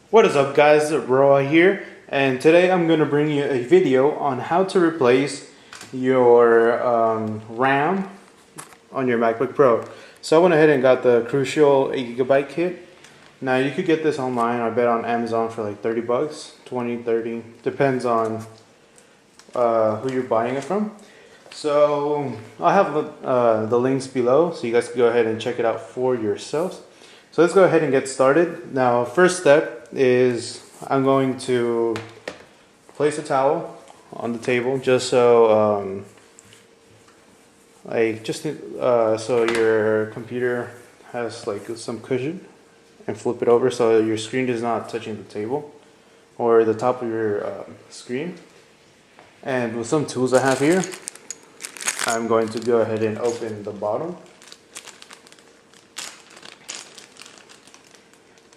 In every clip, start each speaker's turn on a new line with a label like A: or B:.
A: What is up, guys? Roa here, and today I'm going to bring you a video on how to replace your RAM on your MacBook Pro. So I went ahead and got the Crucial 8GB kit. Now you could get this online, I bet on Amazon for like 30 bucks, 20, 30, depends on who you're buying it from. So I'll have the links below so you guys can go ahead and check it out for yourselves. So let's go ahead and get started. Now, first step is I'm going to place a towel on the table just so so your computer has like some cushion, and flip it over so your screen is not touching the table or the top of your screen. And with some tools I have here, I'm going to go ahead and open the bottom.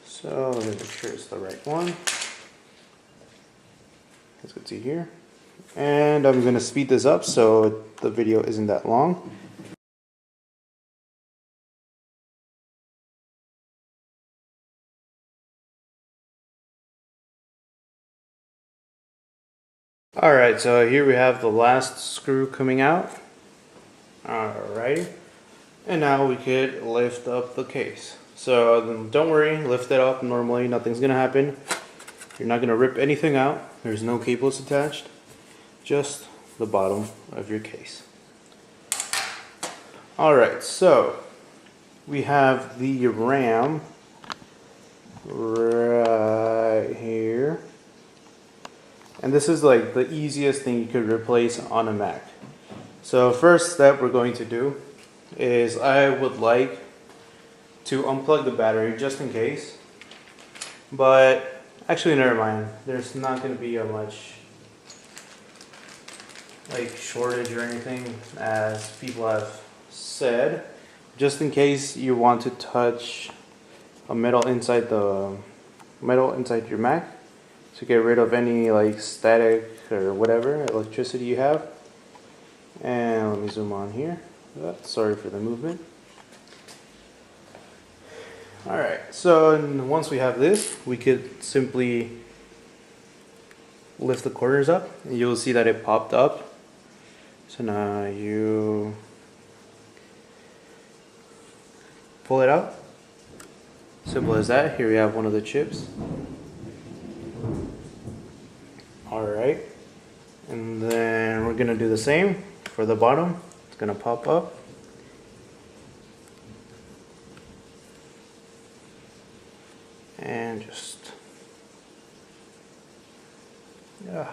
A: So let me make sure it's the right one. Let's go to here. And I'm going to speed this up so the video isn't that long. Alright, so here we have the last screw coming out. Alrighty. And now we could lift up the case. So don't worry, lift it up normally, nothing's going to happen. You're not going to rip anything out. There's no cables attached. Just the bottom of your case. Alright, so we have the RAM right here. And this is like the easiest thing you could replace on a Mac. So first step we're going to do is I would like to unplug the battery just in case. But actually, never mind. There's not going to be a much like shortage or anything, as people have said. Just in case you want to touch a metal inside your Mac to get rid of any like static or whatever electricity you have. And let me zoom on here. Sorry for the movement. Alright, so once we have this, we could simply lift the corners up and you'll see that it popped up. So now you pull it out. Simple as that. Here we have one of the chips. Alright, and then we're going to do the same for the bottom. It's going to pop up. And just, yeah.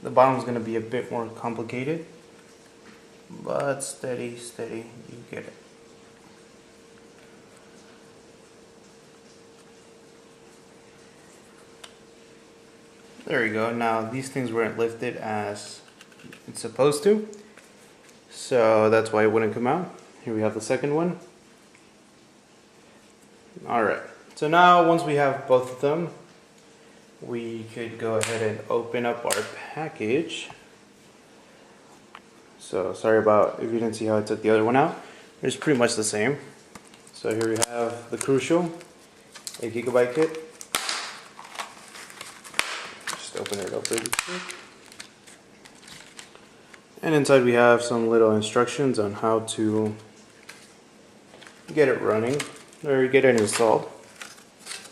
A: The bottom is going to be a bit more complicated, but steady, steady, you get it. There you go. Now these things weren't lifted as it's supposed to, so that's why it wouldn't come out. Here we have the second one. Alright, so now once we have both of them, we could go ahead and open up our package. So sorry about if you didn't see how I took the other one out. It's pretty much the same. So here we have the Crucial 8GB kit. Just open it up really quick. And inside we have some little instructions on how to get it running or get it installed.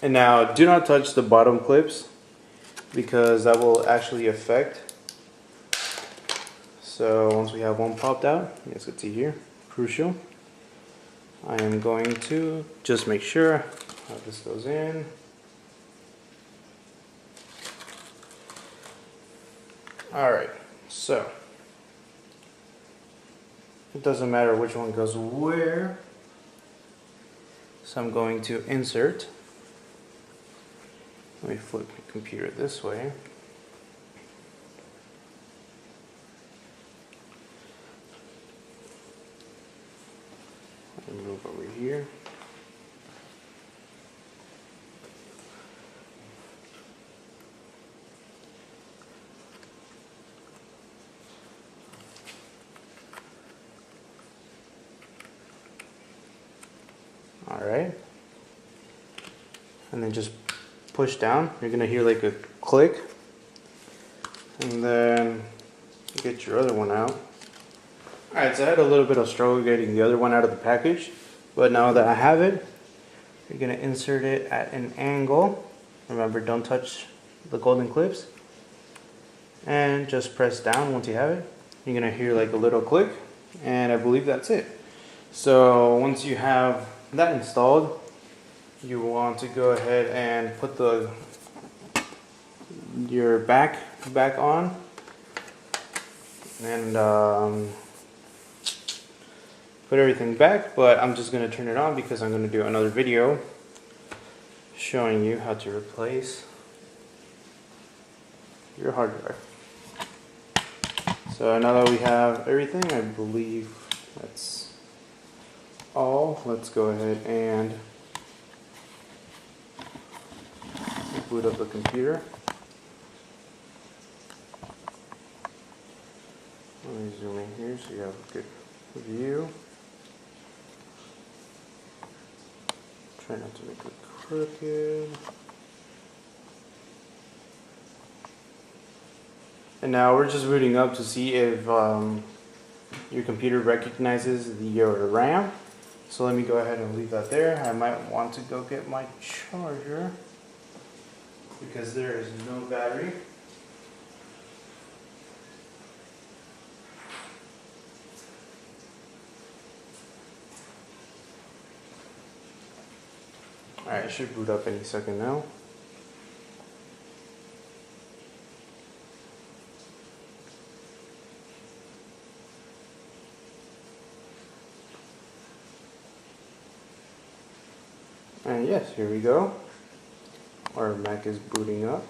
A: And now do not touch the bottom clips because that will actually affect. So once we have one popped out, let's get to here, Crucial. I am going to just make sure how this goes in. Alright, so it doesn't matter which one goes where. So I'm going to insert. Let me flip my computer this way. Let me move over here. and just push down. You're gonna hear like a click, and then get your other one out. Alright, so I had a little bit of struggle getting the other one out of the package, but now that I have it, you're gonna insert it at an angle. Remember, don't touch the golden clips, and just press down. Once you have it, you're gonna hear like a little click, and I believe that's it. So once you have that installed, you want to go ahead and put your back on, and put everything back. But I'm just going to turn it on because I'm going to do another video showing you how to replace your hard drive. So now that we have everything, I believe that's all. Let's go ahead and boot up the computer. Let me zoom in here so you have a good view. Try not to make it crooked. And now we're just booting up to see if your computer recognizes your RAM. So let me go ahead and leave that there. I might want to go get my charger because there is no battery. Alright, it should boot up any second now. And yes, here we go. Our Mac is booting up.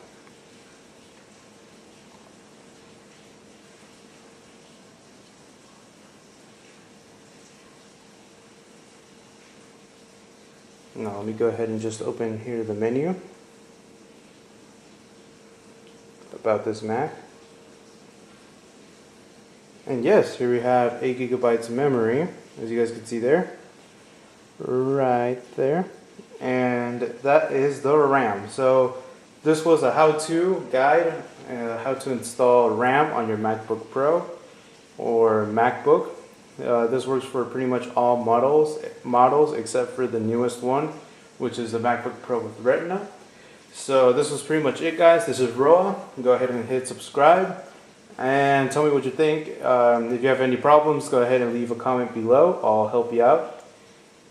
A: Now let me go ahead and just open here the menu about this Mac. And yes, here we have 8 gigabytes of memory, as you guys can see there. Right there. And that is the RAM. So this was a how-to guide, how to install RAM on your MacBook Pro or MacBook. This works for pretty much all models except for the newest one, which is the MacBook Pro with Retina. So this was pretty much it, guys. This is Roa. Go ahead and hit subscribe and tell me what you think. If you have any problems, go ahead and leave a comment below. I'll help you out.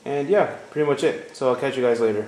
A: And yeah, pretty much it. So I'll catch you guys later.